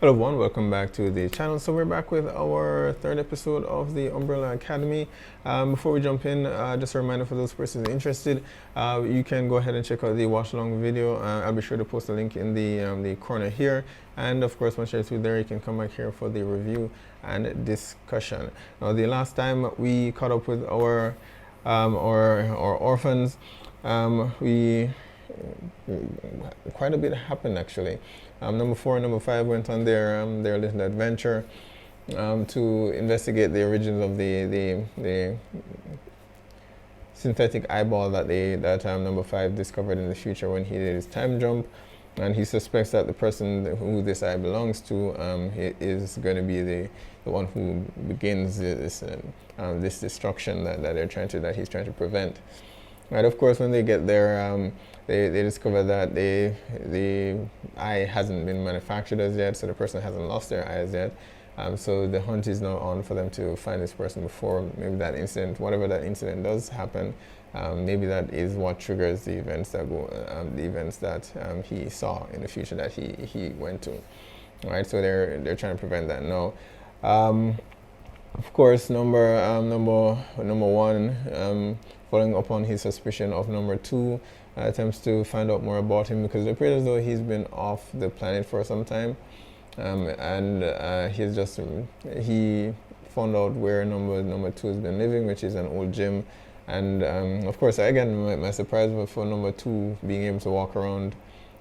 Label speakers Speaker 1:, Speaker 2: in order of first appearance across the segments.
Speaker 1: Hello everyone, welcome back to the channel. So we're back with our third episode of the Umbrella Academy. Before we jump in, just a reminder for those persons interested, you can go ahead and check out the watch along video. I'll be sure to post a link in the corner here. And of course, once you're through there, you can come back here for the review and discussion. Now, the last time we caught up with our orphans, we quite a bit happened actually. Number 4 and number 5 went on their little adventure to investigate the origins of the synthetic eyeball that number 5 discovered in the future when he did his time jump, and he suspects that the person who this eye belongs to is going to be the one who begins this destruction that he's trying to prevent. Right, of course, when they get there, they discover that the eye hasn't been manufactured as yet, so the person hasn't lost their eye as yet. So the hunt is now on for them to find this person before maybe that incident, whatever that incident does happen, maybe that is what triggers the events that he saw in the future that he went to. All right, so they're trying to prevent that now. Of course, number one, following up on his suspicion of number 2, attempts to find out more about him because it appears as though he's been off the planet for some time, and he found out where number 2 has been living, which is an old gym, and of course, again, my surprise was for number 2 being able to walk around,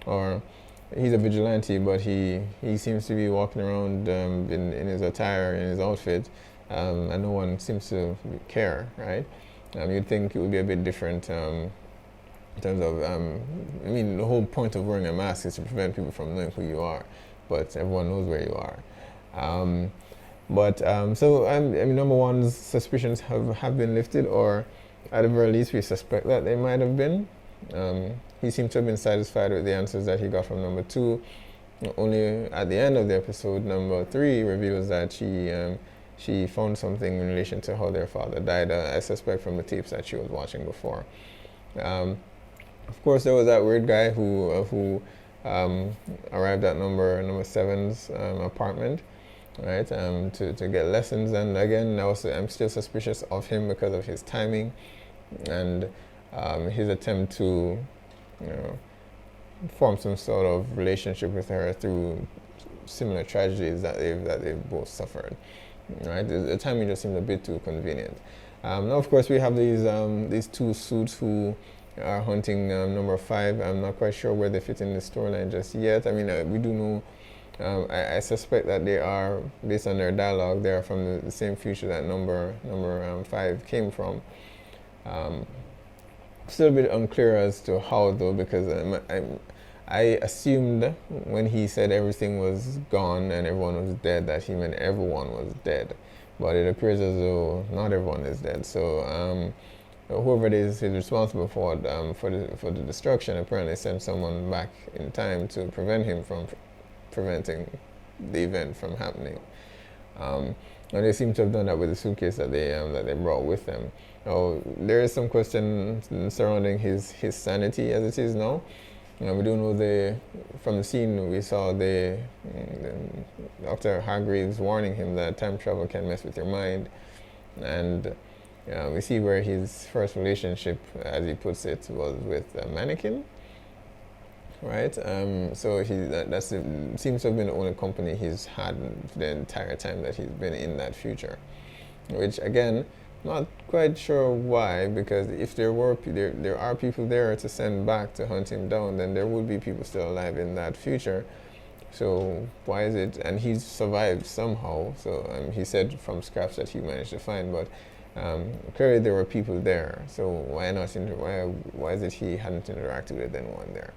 Speaker 1: or he's a vigilante, but he seems to be walking around in his attire, in his outfit, and no one seems to care, right? You'd think it would be a bit different in terms of, the whole point of wearing a mask is to prevent people from knowing who you are, but everyone knows where you are. Number 1's suspicions have been lifted, or at the very least we suspect that they might have been. He seemed to have been satisfied with the answers that he got from number 2. Only at the end of the episode, number 3 reveals that she found something in relation to how their father died, I suspect from the tapes that she was watching before. Of course, there was that weird guy who arrived at number 7's apartment, right, to get lessons. And again, I'm still suspicious of him because of his timing and his attempt to, form some sort of relationship with her through similar tragedies that they've both suffered. Right, the timing just seems a bit too convenient. Now, of course, we have these 2 suits who are hunting number 5. I'm not quite sure where they fit in the storyline just yet. We do know. I suspect that they are, based on their dialogue, they are from the same future that number 5 came from. Still a bit unclear as to how, though, because I assumed when he said everything was gone and everyone was dead that he meant everyone was dead, but it appears as though not everyone is dead. So whoever it is who's responsible for the destruction apparently sent someone back in time to prevent him from preventing the event from happening. And they seem to have done that with the suitcase that they brought with them. Now, there is some question surrounding his sanity as it is now. We do know from the scene we saw Dr. Hargreeves warning him that time travel can mess with your mind, and we see where his first relationship, as he puts it, was with a mannequin, right? So seems to have been the only company he's had the entire time that he's been in that future, which again, not quite sure why, because if there are people there to send back to hunt him down, then there would be people still alive in that future. So why is it? And he's survived somehow. So he said from scraps that he managed to find, but clearly there were people there. So why not? Why is it he hadn't interacted with anyone there?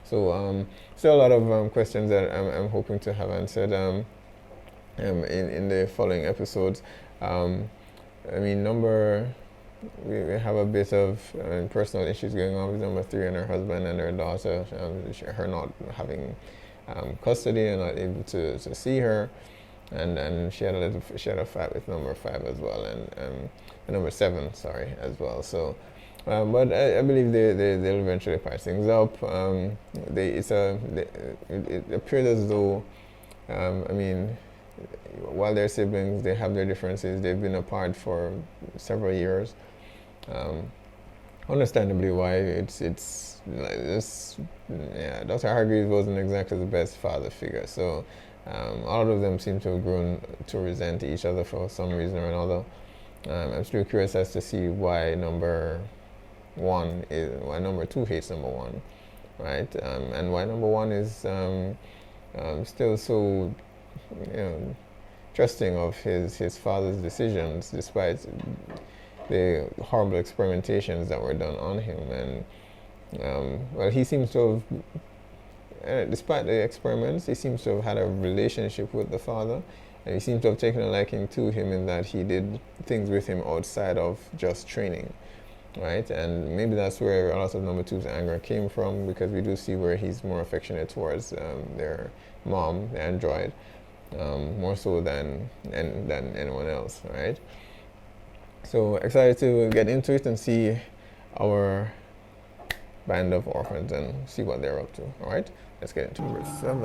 Speaker 1: So still a lot of questions that I'm hoping to have answered in the following episodes. We have a bit of personal issues going on with number 3 and her husband and her daughter. Her not having custody and not able to see her, and she had a fight with number 5 as well, and number 7, sorry, as well. So, but I believe they'll eventually patch things up. It appears as though I mean, while they're siblings, they have their differences. They've been apart for several years. Understandably, why it's like this. Yeah, Dr. Hargreeves wasn't exactly the best father figure. So all of them seem to have grown to resent each other for some reason or another. I'm still curious as to see why number two hates number one, right? And why number one is still so, trusting of his father's decisions, despite the horrible experimentations that were done on him. And well, he seems to have, despite the experiments, he seems to have had a relationship with the father, and he seems to have taken a liking to him in that he did things with him outside of just training, right? And maybe that's where a lot of number two's anger came from, because we do see where he's more affectionate towards their mom, the android, more so than anyone else, right? So excited to get into it and see our band of orphans and see what they're up to. All right, let's get into number 7.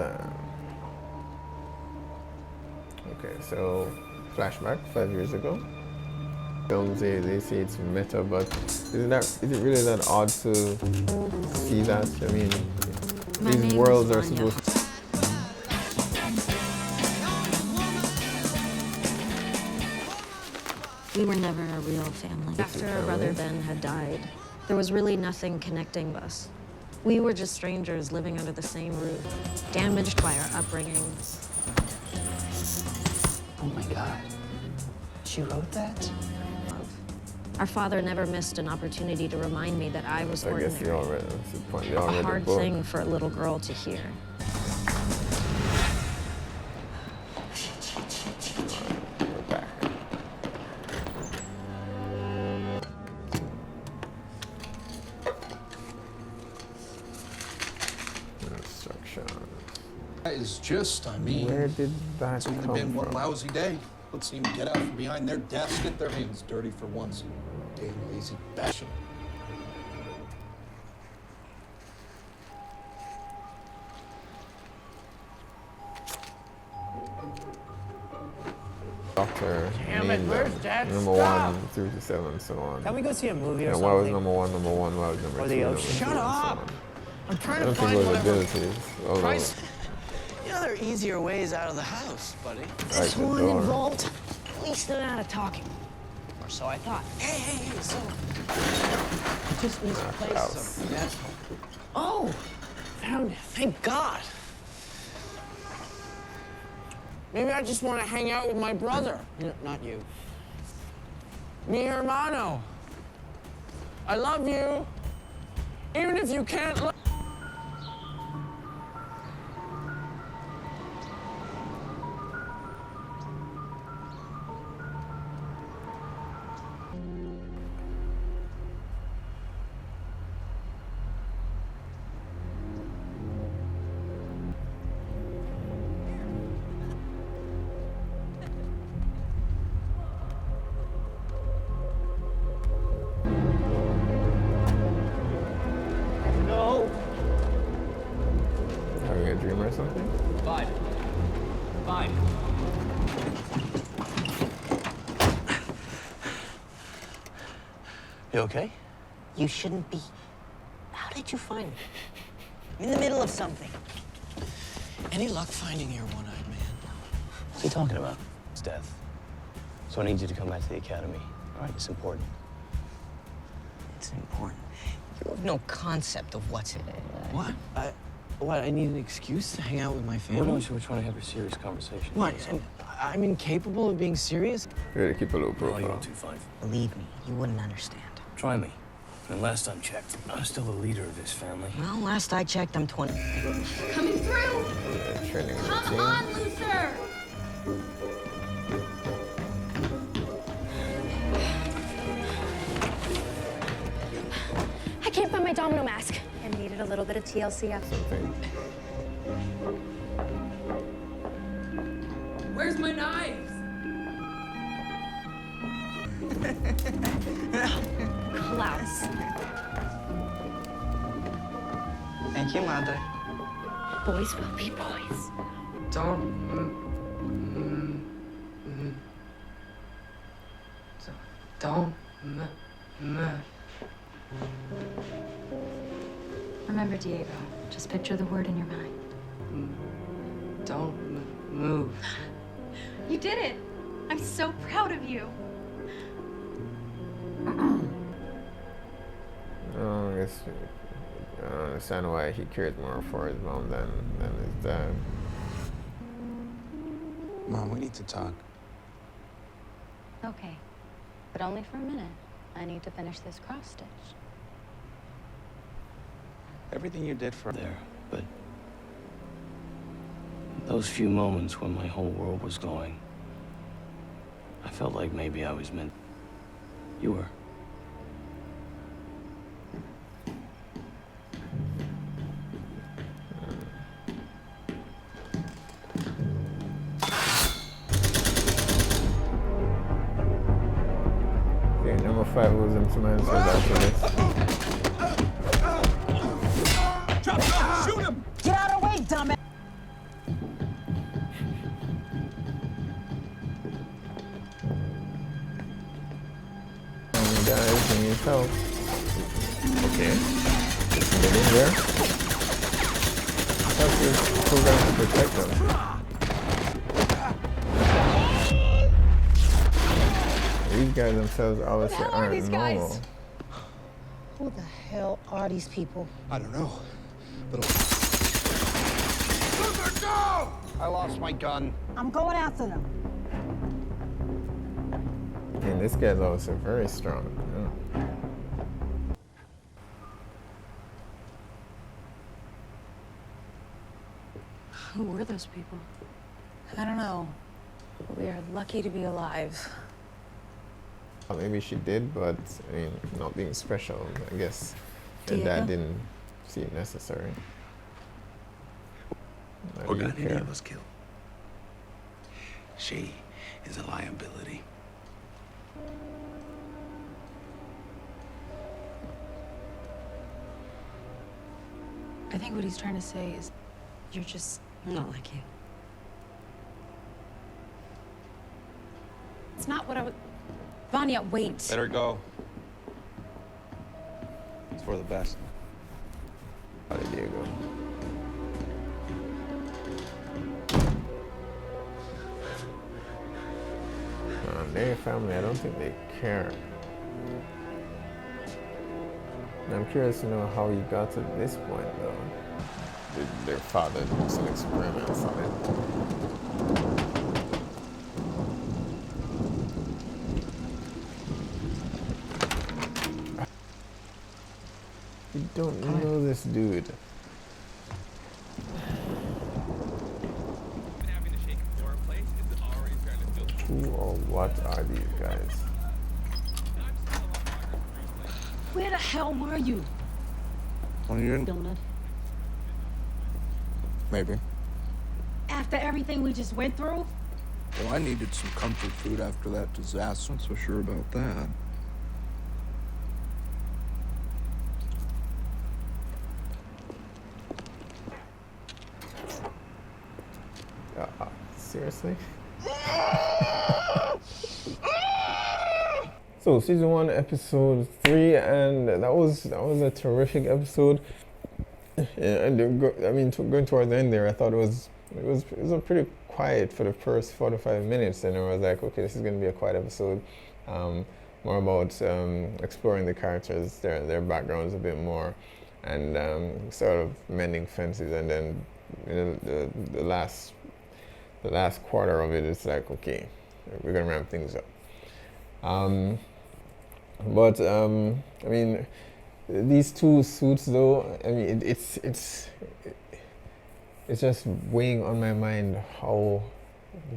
Speaker 1: Okay, so flashback 5 years ago. Films, they say it's meta, but is it really that odd to see that? I mean, these worlds are supposed to.
Speaker 2: We were never a real family. After our brother Ben had died, there was really nothing connecting us. We were just strangers living under the same roof, damaged by our upbringing.
Speaker 3: Oh my God. She wrote that?
Speaker 2: Our father never missed an opportunity to remind me that I was ordinary.
Speaker 1: I guess they
Speaker 2: a hard thing for a little girl to hear.
Speaker 4: That is just, I mean,
Speaker 1: where did that
Speaker 4: it's only
Speaker 1: come
Speaker 4: been one
Speaker 1: from?
Speaker 4: lousy day. Let's see them get out from behind their desk, get their hands dirty for once. Damn lazy bastard.
Speaker 1: Doctor
Speaker 5: Damn it, where's Dad?
Speaker 1: number
Speaker 5: Stop!
Speaker 1: 1 through to 7, so on.
Speaker 5: Can we go see a movie or
Speaker 1: And
Speaker 5: something?
Speaker 1: why was number 1 number 1? Why was number
Speaker 5: Or
Speaker 1: 2
Speaker 5: the
Speaker 1: number
Speaker 5: ocean.
Speaker 1: 2,
Speaker 5: Shut
Speaker 1: and so
Speaker 5: up!
Speaker 1: on?
Speaker 5: I'm trying
Speaker 1: I
Speaker 5: to
Speaker 1: don't think
Speaker 5: find
Speaker 1: it was
Speaker 5: whatever.
Speaker 1: abilities. Although,
Speaker 5: Christ. You know, there are easier ways out of the house, buddy.
Speaker 2: This
Speaker 1: the
Speaker 2: one
Speaker 1: door.
Speaker 2: involved at least an amount of talking. Or so I thought.
Speaker 5: Hey, so... I just misplaced
Speaker 1: house.
Speaker 5: something, that's all. Oh! Found it. Thank God. Maybe I just want to hang out with my brother. Not you. Mi hermano. I love you. Even if you can't love... No.
Speaker 1: having a dream or something?
Speaker 3: Fine. Fine.
Speaker 5: You okay?
Speaker 6: You shouldn't be. How did you find me? In the middle of something.
Speaker 5: Any luck finding your one-eyed man?
Speaker 3: What's he talking about? It's death. So I need you to come back to the academy. All right, it's important.
Speaker 6: It's important. You have no concept of what's in it.
Speaker 5: What? I need an excuse to hang out with my family?
Speaker 3: We're trying to have a serious conversation.
Speaker 5: What? And I'm incapable of being serious?
Speaker 1: Really keep a low
Speaker 3: Oh, you
Speaker 1: profile.
Speaker 3: don't too fine.
Speaker 6: Believe me, you wouldn't understand.
Speaker 3: Try me. And last time checked, I'm still the leader of this family.
Speaker 6: Well, last I checked, I'm 20.
Speaker 7: Coming through!
Speaker 1: Training
Speaker 7: Come
Speaker 1: routine.
Speaker 7: on, Luther! I can't find my domino mask. I needed a little bit of TLC after.
Speaker 1: Something.
Speaker 7: Where's my knives? Klaus.
Speaker 6: Thank you, Mother.
Speaker 7: Boys will be boys. Remember, Diego, just picture the word in your mind.
Speaker 8: Don't move.
Speaker 7: You did it! I'm so proud of you.
Speaker 1: I guess I don't understand why he cared more for his mom than his dad.
Speaker 4: Mom, we need to talk.
Speaker 2: Okay, but only for a minute. I need to finish this cross stitch.
Speaker 3: Everything you did for there, but those few moments when my whole world was going, I felt like maybe I was meant. You were.
Speaker 1: Okay, number 5 was into my answers after this.
Speaker 5: Shoot him! Get out of the way, dumbass!
Speaker 1: Guys, give me help. Okay. Get in there. That's this program to protect them. These guys themselves obviously aren't normal.
Speaker 6: Who the hell are these people?
Speaker 4: I don't know. But I lost my gun.
Speaker 6: I'm going after them.
Speaker 1: And this guy's also very strong.
Speaker 2: Who were those people?
Speaker 6: I don't know. We are lucky to be alive.
Speaker 1: Well, maybe she did, but I mean, not being special, I guess her dad didn't see it necessary.
Speaker 9: Organidia was killed. She is a liability.
Speaker 6: I think what he's trying to say is you're just
Speaker 2: Not like you.
Speaker 6: It's not what I was. Vanya, wait.
Speaker 9: Let her go. It's for the best.
Speaker 1: How did Diego? Their family, I don't think they care. And I'm curious to know how he got to this point, though. Did their father do some experiments on it? You don't know this dude. Who or what are these guys?
Speaker 6: Where the hell were you?
Speaker 4: Oh, you didn't?
Speaker 6: Donut.
Speaker 4: Maybe.
Speaker 6: After everything we just went through?
Speaker 4: Well, I needed some comfort food after that disaster. Not so sure about that.
Speaker 1: Seriously? So season 1, episode 3, and that was a terrific episode. And going towards the end there, I thought it was a pretty quiet for the first 45 minutes, and I was like, okay, this is going to be a quiet episode. More about exploring the characters, their backgrounds a bit more, and sort of mending fences, and then the last quarter of it is like, okay, we're gonna ramp things up. But I mean, these two suits though, I mean, it's just weighing on my mind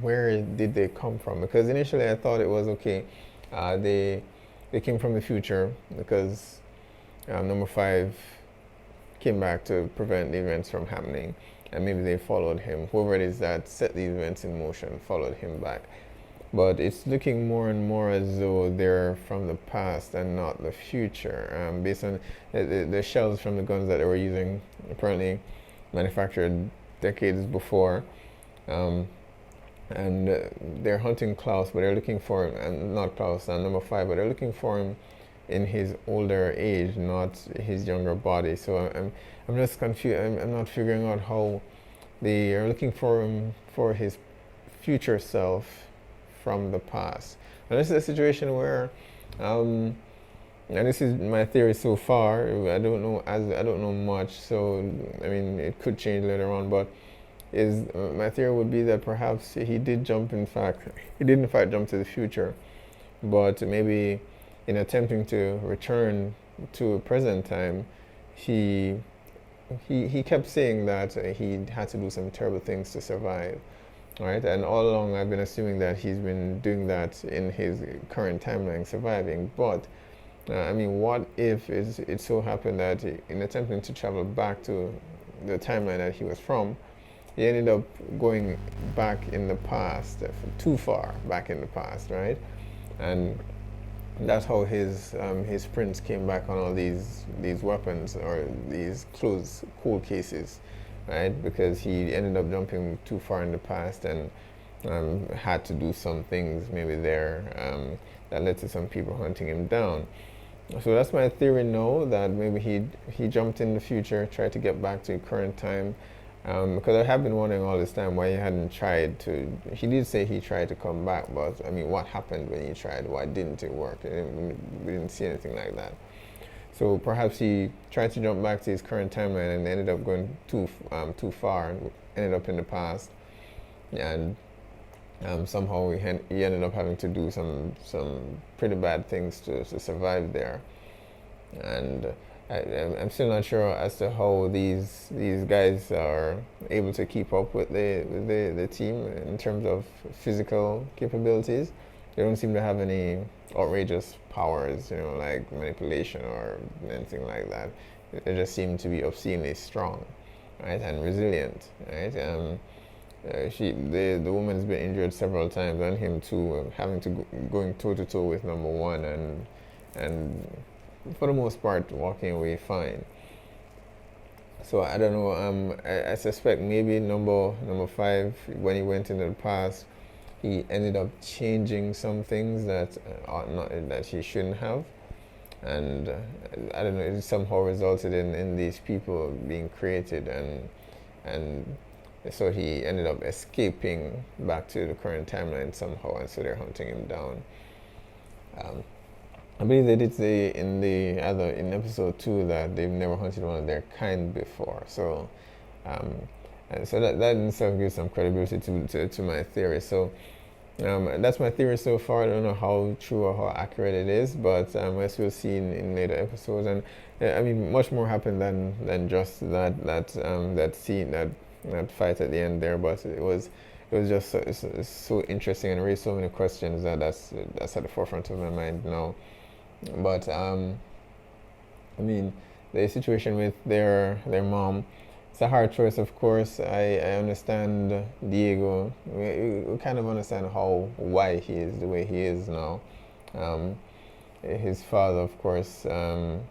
Speaker 1: where did they come from? Because initially I thought it was okay, they came from the future because number 5 came back to prevent the events from happening. And maybe they followed him. Whoever it is that set the events in motion followed him back. But it's looking more and more as though they're from the past and not the future. Based on the shells from the guns that they were using, apparently manufactured decades before, Um, and they're hunting Klaus, but they're looking for him, and not Klaus, number 5, but they're looking for him in his older age, not his younger body. So I'm just confused. I'm not figuring out how they are looking for him for his future self from the past. And this is a situation where, and this is my theory so far. I don't know much, so I mean it could change later on. But my theory would be that perhaps he did jump. In fact, he did in fact jump to the future, but maybe in attempting to return to present time, he kept saying that he had to do some terrible things to survive, right? And all along I've been assuming that he's been doing that in his current timeline, surviving. But I mean, what if it so happened that in attempting to travel back to the timeline that he was from, he ended up going back in the past, too far back in the past, right? And that's how his prints came back on all these weapons or these cold cases, right? Because he ended up jumping too far in the past and had to do some things maybe there that led to some people hunting him down. So that's my theory now, that maybe he jumped in the future, tried to get back to current time. Because I have been wondering all this time why he hadn't tried to. He did say he tried to come back, but I mean, what happened when he tried? Why didn't it work? We didn't see anything like that. So perhaps he tried to jump back to his current timeline and ended up going too far, and ended up in the past, and somehow he ended up having to do some pretty bad things to survive there, and. I'm still not sure as to how these guys are able to keep up with the team in terms of physical capabilities. They don't seem to have any outrageous powers, like manipulation or anything like that. They just seem to be obscenely strong, right, and resilient, right. The woman's been injured several times, and him too, having to going toe to toe with number 1 and for the most part walking away fine. So I don't know. I suspect maybe number 5, when he went into the past, he ended up changing some things that that he shouldn't have, and I don't know. It somehow resulted in these people being created, and so he ended up escaping back to the current timeline somehow, and so they're hunting him down. I believe they did say in episode 2 that they've never hunted one of their kind before. So, and so that in itself gives some credibility to my theory. So, that's my theory so far. I don't know how true or how accurate it is, but as we'll see in later episodes, and I mean, much more happened than just that scene, that fight at the end there. But it was just so interesting and raised so many questions that's at the forefront of my mind now. But I mean, the situation with their mom, it's a hard choice, of course. I understand Diego. We kind of understand why he is the way he is now. His father, of course, and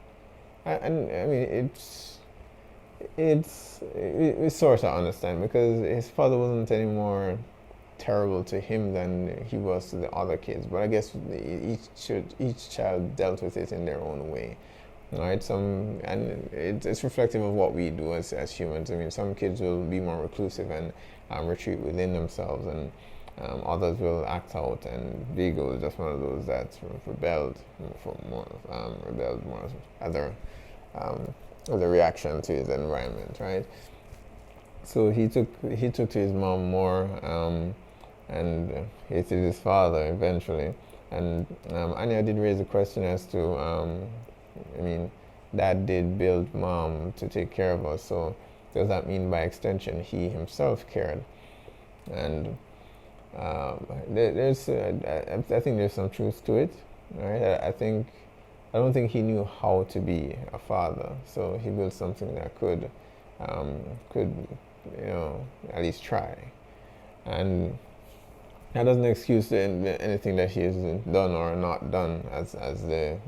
Speaker 1: I mean, we sort of understand, because his father wasn't any more terrible to him than he was to the other kids, but I guess each child dealt with it in their own way, right? And it's reflective of what we do as humans. I mean, some kids will be more reclusive and retreat within themselves, and others will act out. And Vigo is just one of those that rebelled more as a reaction to his environment, right? So he took to his mom more, and hated his father eventually. And Anya did raise a question as to, I mean, Dad did build Mom to take care of us, so does that mean by extension he himself cared? And I think there's some truth to it, right? I don't think he knew how to be a father, so he built something that could at least try. And that doesn't excuse anything that he has done or not done as their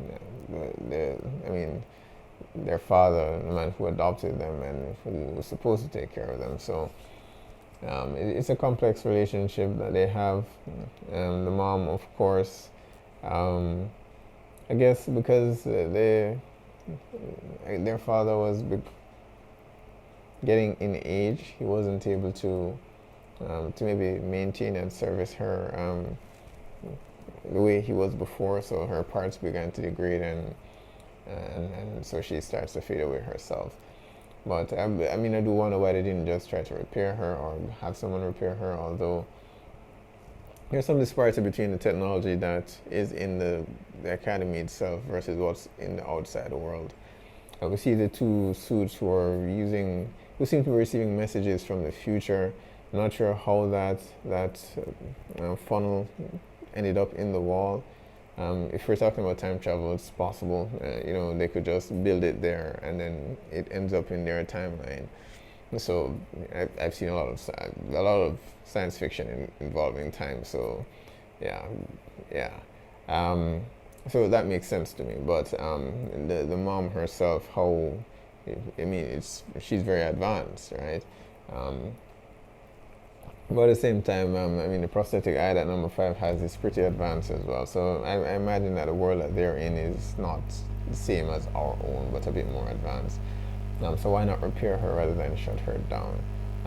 Speaker 1: father, the man who adopted them and who was supposed to take care of them. So It's a complex relationship that they have. The mom, of course, I guess because their father was getting in age, he wasn't able to maybe maintain and service her the way he was before. So her parts began to degrade, and so she starts to fade away herself. But I mean, I do wonder why they didn't just try to repair her or have someone repair her, although there's some disparity between the technology that is in the academy itself versus what's in the outside world. We see the two suits who seem to be receiving messages from the future. I'm not sure how that funnel ended up in the wall. If we're talking about time travel, it's possible. They could just build it there, and then it ends up in their timeline. So I've seen a lot of science fiction involving time. So yeah. So that makes sense to me. But the mom herself, she's very advanced, right? But at the same time, the prosthetic eye that number 5 has is pretty advanced as well. So I imagine that the world that they're in is not the same as our own, but a bit more advanced. So why not repair her rather than shut her down?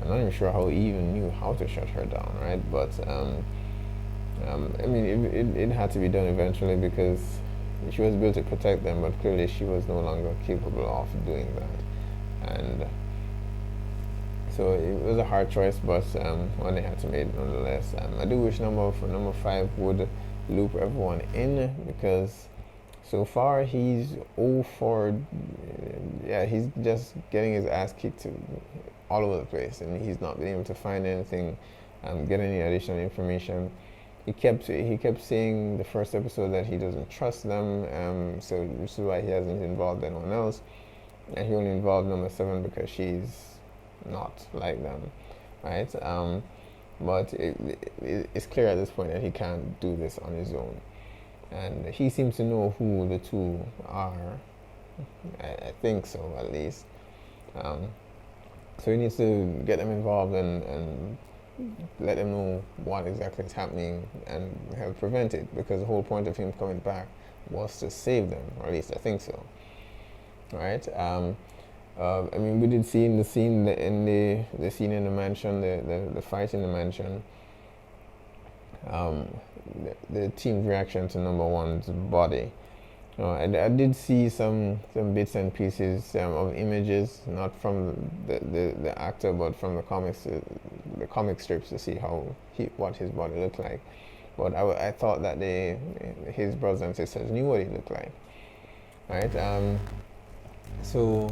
Speaker 1: I'm not even sure how he even knew how to shut her down, right? But it had to be done eventually because she was built to protect them, but clearly she was no longer capable of doing that. And so it was a hard choice, but one they had to make nonetheless. I do wish number 5 would loop everyone in, because so far he's 0 for, he's just getting his ass kicked all over the place, and he's not been able to find anything, get any additional information. He kept saying the first episode that he doesn't trust them, so which is why he hasn't involved anyone else, and he only involved number 7 because she's not like them, right? But it's clear at this point that he can't do this on his own, and he seems to know who the two are. I think so, at least. So he needs to get them involved and let them know what exactly is happening and help prevent it, because the whole point of him coming back was to save them, or at least I think so, right? We did see in the scene in the mansion, the fight in the mansion, the team's reaction to number 1's body. I did see some bits and pieces of images, not from the actor, but from the comic strips, to see what his body looked like. But I thought that his brothers and sisters knew what he looked like, right? So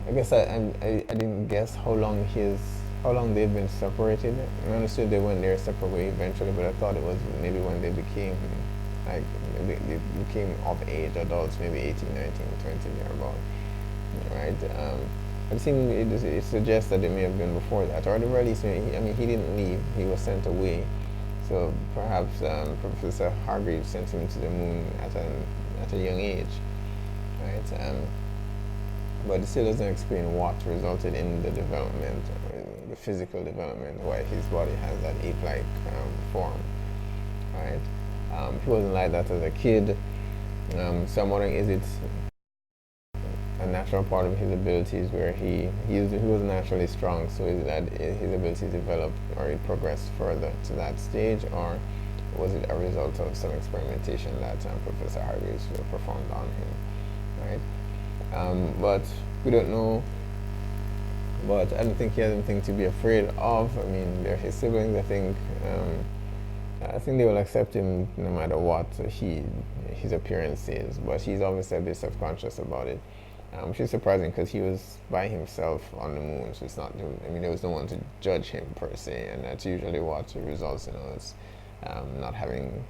Speaker 1: I guess I didn't guess how long they've been separated. I understood they went their separate way eventually, but I thought it was maybe when they became they became of age, adults, maybe 18, 19, 20, thereabout, right? It suggests that it may have been before that, or at the very least, he didn't leave; he was sent away. So perhaps Professor Hargreeves sent him to the moon at a young age, right? But it still doesn't explain what resulted in the development, the physical development, why his body has that ape-like form, right? He wasn't like that as a kid, so I'm wondering, is it a natural part of his abilities where he was naturally strong, so is it that his abilities developed or he progressed further to that stage, or was it a result of some experimentation that Professor Hargreeves performed on him, right? But we don't know. But I don't think he has anything to be afraid of. They're his siblings. I think they will accept him no matter what his appearance is. But he's obviously a bit self-conscious about it, which is surprising because he was by himself on the moon. So it's not. There was no one to judge him per se, and that's usually what results in us not having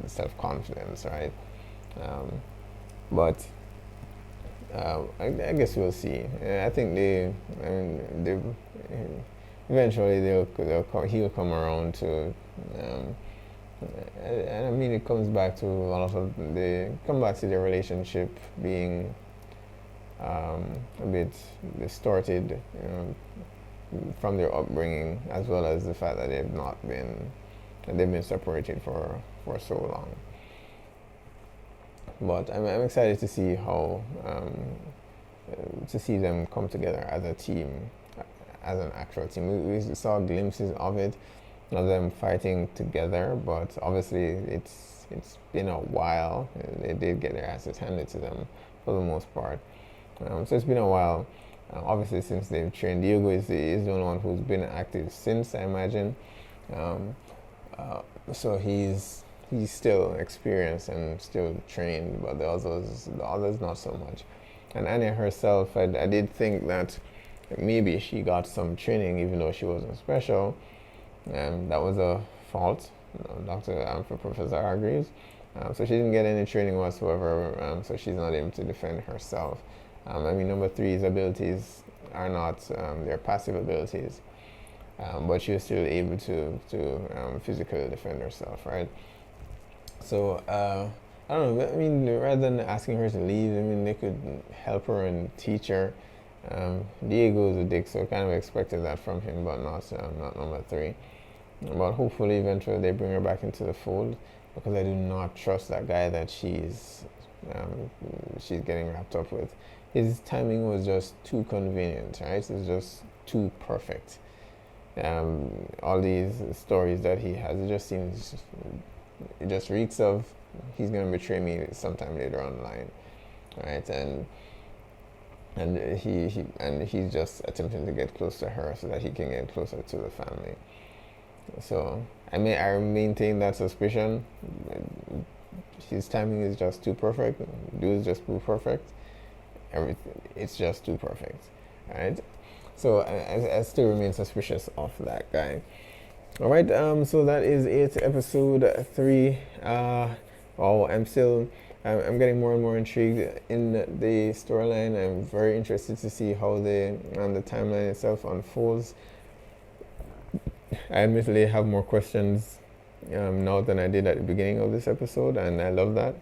Speaker 1: self-confidence, right? But I guess we'll see. I think eventually he'll come around to, and it comes back to a lot of their relationship being a bit distorted, from their upbringing, as well as the fact that they've been separated for so long. But I'm excited to see how to see them come together as a team, as an actual team. We saw glimpses of it, of them fighting together, but obviously it's been a while. They did get their asses handed to them for the most part. So it's been a while. Obviously, since they've trained, Diego is the only one who's been active since, I imagine. So he's still experienced and still trained, but the others not so much. And Anya herself, I did think that maybe she got some training even though she wasn't special. That was a fault, for Professor Hargreeves. So she didn't get any training whatsoever, so she's not able to defend herself. Number 3's abilities are not their passive abilities, but she was still able to physically defend herself, right? So I don't know. Rather than asking her to leave, they could help her and teach her. Diego is a dick, so I kind of expected that from him, but not number 3. But hopefully, eventually, they bring her back into the fold, because I do not trust that guy that she's getting wrapped up with. His timing was just too convenient, right? It's just too perfect. All these stories that he has, it just reeks of he's gonna betray me sometime later on the line, right? And he's just attempting to get close to her so that he can get closer to the family. So I maintain that suspicion. His timing is just too perfect. Dude is just too perfect. It's just too perfect, right? So I still remain suspicious of that guy. All right, so that is it, episode 3. I'm getting more and more intrigued in the storyline. I'm very interested to see how the timeline itself unfolds. I admittedly have more questions now than I did at the beginning of this episode, and I love that.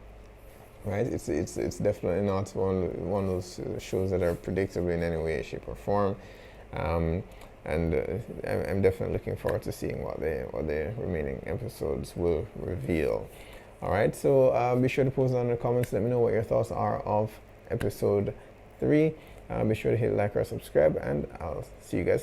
Speaker 1: Right? It's definitely not one of those shows that are predictable in any way, shape, or form. And I'm definitely looking forward to seeing what the remaining episodes will reveal. All right, so be sure to post down in the comments. Let me know what your thoughts are of episode 3. Be sure to hit like or subscribe, and I'll see you guys.